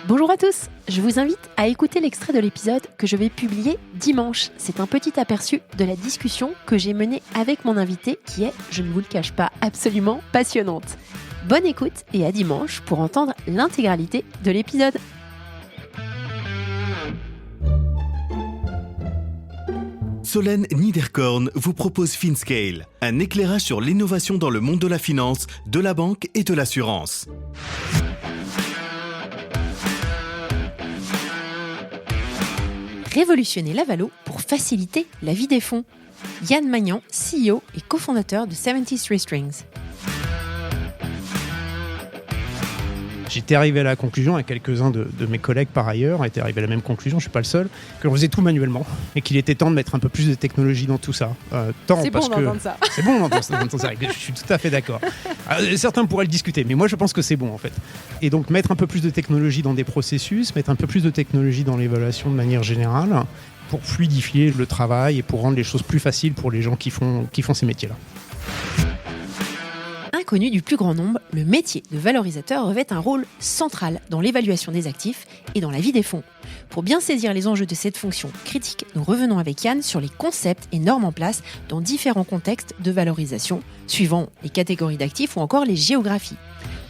Bonjour à tous, je vous invite à écouter l'extrait de l'épisode que je vais publier dimanche. C'est un petit aperçu de la discussion que j'ai menée avec mon invité qui est, je ne vous le cache pas, absolument passionnante. Bonne écoute et à dimanche pour entendre l'intégralité de l'épisode. Solène Niederkorn vous propose FinScale, un éclairage sur l'innovation dans le monde de la finance, de la banque et de l'assurance. Révolutionner la valo pour faciliter la vie des fonds. Yann Magnan, CEO et cofondateur de 73 Strings. J'étais arrivé à la conclusion, et quelques-uns de mes collègues par ailleurs étaient arrivés à la même conclusion, je ne suis pas le seul, que l'on faisait tout manuellement et qu'il était temps de mettre un peu plus de technologie dans tout ça. C'est bon d'entendre ça. C'est bon d'entendre ça, je suis tout à fait d'accord. Certains pourraient le discuter, mais moi je pense que c'est bon en fait. Et donc mettre un peu plus de technologie dans des processus, mettre un peu plus de technologie dans l'évaluation de manière générale, pour fluidifier le travail et pour rendre les choses plus faciles pour les gens qui font ces métiers-là. Inconnu du plus grand nombre, le métier de valorisateur revêt un rôle central dans l'évaluation des actifs et dans la vie des fonds. Pour bien saisir les enjeux de cette fonction critique, nous revenons avec Yann sur les concepts et normes en place dans différents contextes de valorisation, suivant les catégories d'actifs ou encore les géographies.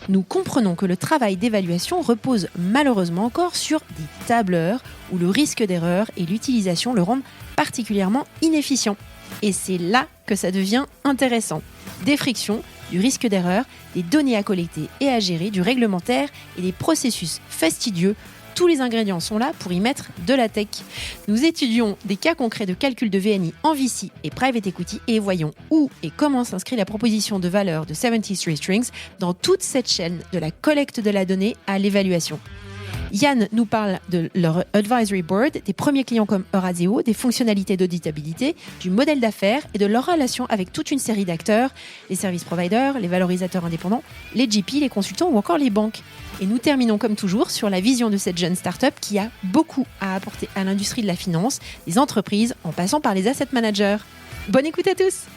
Nous comprenons que le travail d'évaluation repose malheureusement encore sur des tableurs où le risque d'erreur et l'utilisation le rendent particulièrement inefficient. Et c'est là que ça devient intéressant. Des frictions, du risque d'erreur, des données à collecter et à gérer, du réglementaire et des processus fastidieux. Tous les ingrédients sont là pour y mettre de la tech. Nous étudions des cas concrets de calcul de VNI en VC et Private Equity et voyons où et comment s'inscrit la proposition de valeur de 73 Strings dans toute cette chaîne de la collecte de la donnée à l'évaluation. Yann nous parle de leur advisory board, des premiers clients comme Eurazeo, des fonctionnalités d'auditabilité, du modèle d'affaires et de leur relation avec toute une série d'acteurs, les service providers, les valorisateurs indépendants, les GP, les consultants ou encore les banques. Et nous terminons comme toujours sur la vision de cette jeune start-up qui a beaucoup à apporter à l'industrie de la finance, des entreprises en passant par les asset managers. Bonne écoute à tous!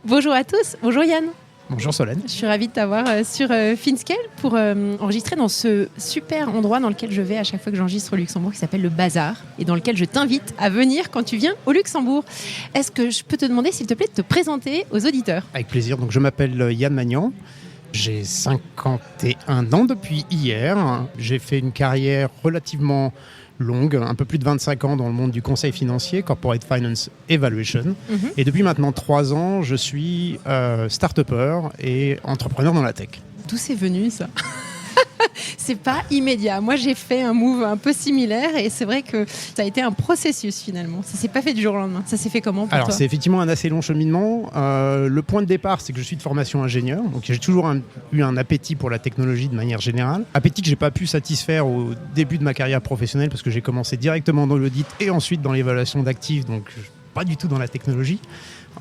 Bonjour à tous, bonjour Yann. Bonjour Solène. Je suis ravie de t'avoir sur FinScale pour enregistrer dans ce super endroit dans lequel je vais à chaque fois que j'enregistre au Luxembourg qui s'appelle le Bazar et dans lequel je t'invite à venir quand tu viens au Luxembourg. Est-ce que je peux te demander s'il te plaît de te présenter aux auditeurs ? Avec plaisir. Donc je m'appelle Yann Magnan. J'ai 51 ans depuis hier. J'ai fait une carrière relativement longue, un peu plus de 25 ans dans le monde du conseil financier, Corporate Finance Evaluation. Et depuis maintenant 3 ans, je suis start-upper et entrepreneur dans la tech. D'où c'est venu ça ? C'est pas immédiat. Moi, j'ai fait un move un peu similaire et c'est vrai que ça a été un processus finalement. Ça s'est pas fait du jour au lendemain. Ça s'est fait comment pour toi ? Alors, c'est effectivement un assez long cheminement. Le point de départ, c'est que je suis de formation ingénieur. Donc, j'ai toujours eu un appétit pour la technologie de manière générale. Appétit que j'ai pas pu satisfaire au début de ma carrière professionnelle parce que j'ai commencé directement dans l'audit et ensuite dans l'évaluation d'actifs. Donc, pas du tout dans la technologie.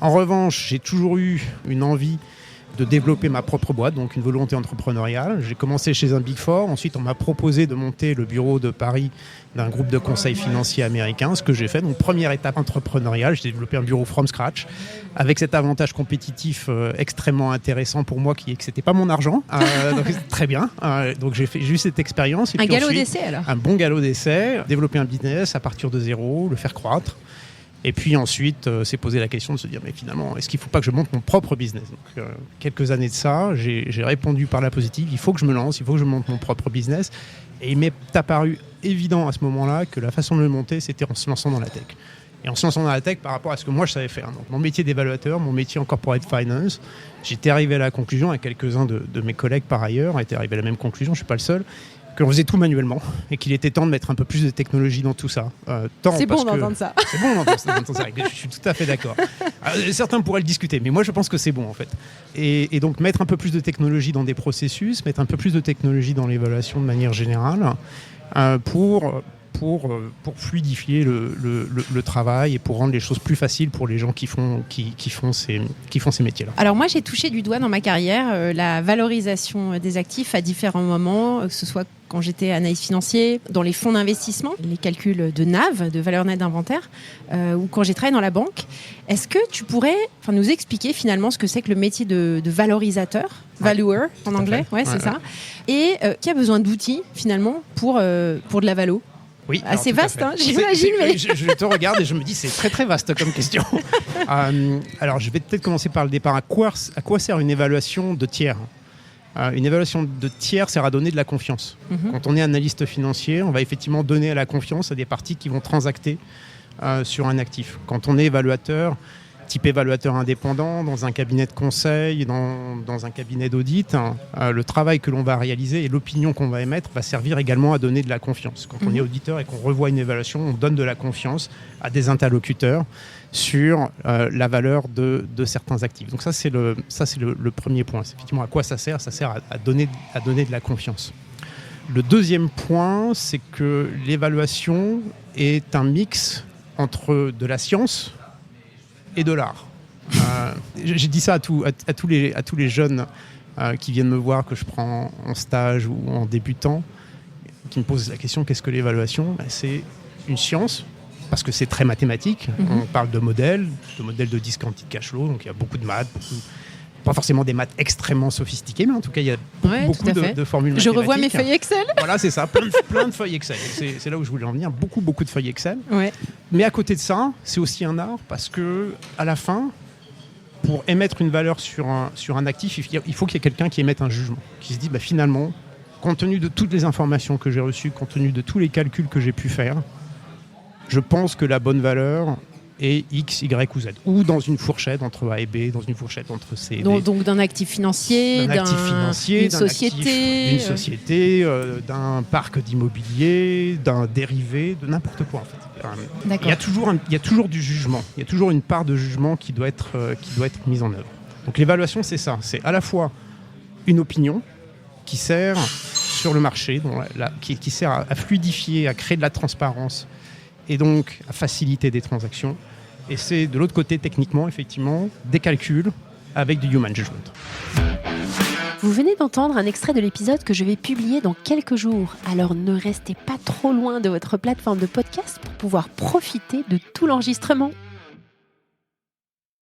En revanche, j'ai toujours eu une envie de développer ma propre boîte, donc une volonté entrepreneuriale. J'ai commencé chez un Big Four, ensuite on m'a proposé de monter le bureau de Paris d'un groupe de conseil financier américain, ce que j'ai fait. Donc première étape entrepreneuriale, j'ai développé un bureau from scratch, avec cet avantage compétitif extrêmement intéressant pour moi, qui est que c'était pas mon argent, donc très bien. Donc j'ai eu cette expérience. Et un puis galop ensuite, d'essai alors ? Un bon galop d'essai, développer un business à partir de zéro, le faire croître. Et puis ensuite, s'est posé la question de se dire, mais finalement, est-ce qu'il ne faut pas que je monte mon propre business ? Donc, quelques années de ça, j'ai répondu par la positive, il faut que je me lance, il faut que je monte mon propre business. Et il m'est apparu évident à ce moment-là que la façon de le monter, c'était en se lançant dans la tech. Et en se lançant dans la tech par rapport à ce que moi je savais faire. Donc, mon métier d'évaluateur, mon métier en corporate finance, j'étais arrivé à la conclusion, et quelques-uns de mes collègues par ailleurs étaient arrivés à la même conclusion, je ne suis pas le seul, que l'on faisait tout manuellement et qu'il était temps de mettre un peu plus de technologie dans tout ça. C'est bon d'entendre ça. C'est bon d'entendre ça, je suis tout à fait d'accord. Certains pourraient le discuter, mais moi je pense que c'est bon en fait. Et donc mettre un peu plus de technologie dans des processus, mettre un peu plus de technologie dans l'évaluation de manière générale pour pour fluidifier le travail et pour rendre les choses plus faciles pour les gens qui font ces métiers-là. Alors moi, j'ai touché du doigt dans ma carrière la valorisation des actifs à différents moments, que ce soit quand j'étais analyste financier, dans les fonds d'investissement, les calculs de NAV, de valeur nette d'inventaire, ou quand j'ai travaillé dans la banque. Est-ce que tu pourrais nous expliquer finalement ce que c'est que le métier de valorisateur, valuer en anglais, c'est ça, et qui a besoin d'outils finalement pour de la valo? Oui, assez vaste, j'imagine. Mais... Je te regarde et je me dis c'est très très vaste comme question. Alors je vais peut-être commencer par le départ. À quoi sert une évaluation de tiers ? Une évaluation de tiers sert à donner de la confiance. Quand on est analyste financier, on va effectivement donner la confiance à des parties qui vont transacter sur un actif. Quand on est évaluateur, type évaluateur indépendant, dans un cabinet de conseil, dans un cabinet d'audit, le travail que l'on va réaliser et l'opinion qu'on va émettre va servir également à donner de la confiance. Quand on est auditeur et qu'on revoit une évaluation, on donne de la confiance à des interlocuteurs sur la valeur de certains actifs. Donc ça, c'est le premier point. C'est effectivement à quoi ça sert. Ça sert à donner de la confiance. Le deuxième point, c'est que l'évaluation est un mix entre de la science et de l'art. J'ai dit ça à tous les jeunes qui viennent me voir, que je prends en stage ou en débutant, qui me posent la question, qu'est-ce que l'évaluation ? C'est une science, parce que c'est très mathématique. On parle de modèles de discounted cash flow, donc il y a beaucoup de maths, pas forcément des maths extrêmement sophistiquées, mais en tout cas, il y a beaucoup de formules mathématiques. Je revois mes feuilles Excel. Voilà, c'est ça, plein de feuilles Excel. C'est là où je voulais en venir, beaucoup de feuilles Excel. Ouais. Mais à côté de ça, c'est aussi un art, parce que à la fin, pour émettre une valeur sur un actif, il faut qu'il y ait quelqu'un qui émette un jugement, qui se dit, finalement, compte tenu de toutes les informations que j'ai reçues, compte tenu de tous les calculs que j'ai pu faire, je pense que la bonne valeur est X, Y ou Z. Ou dans une fourchette entre A et B, dans une fourchette entre C et D. Donc d'un actif financier, d'une société, d'un parc d'immobilier, d'un dérivé, de n'importe quoi en fait. Il y a toujours du jugement. Il y a toujours une part de jugement qui doit être mise en œuvre. Donc l'évaluation, c'est ça. C'est à la fois une opinion qui sert sur le marché, qui sert à fluidifier, à créer de la transparence, et donc à faciliter des transactions. Et c'est de l'autre côté, techniquement, effectivement, des calculs avec du human judgment. Vous venez d'entendre un extrait de l'épisode que je vais publier dans quelques jours. Alors ne restez pas trop loin de votre plateforme de podcast pour pouvoir profiter de tout l'enregistrement.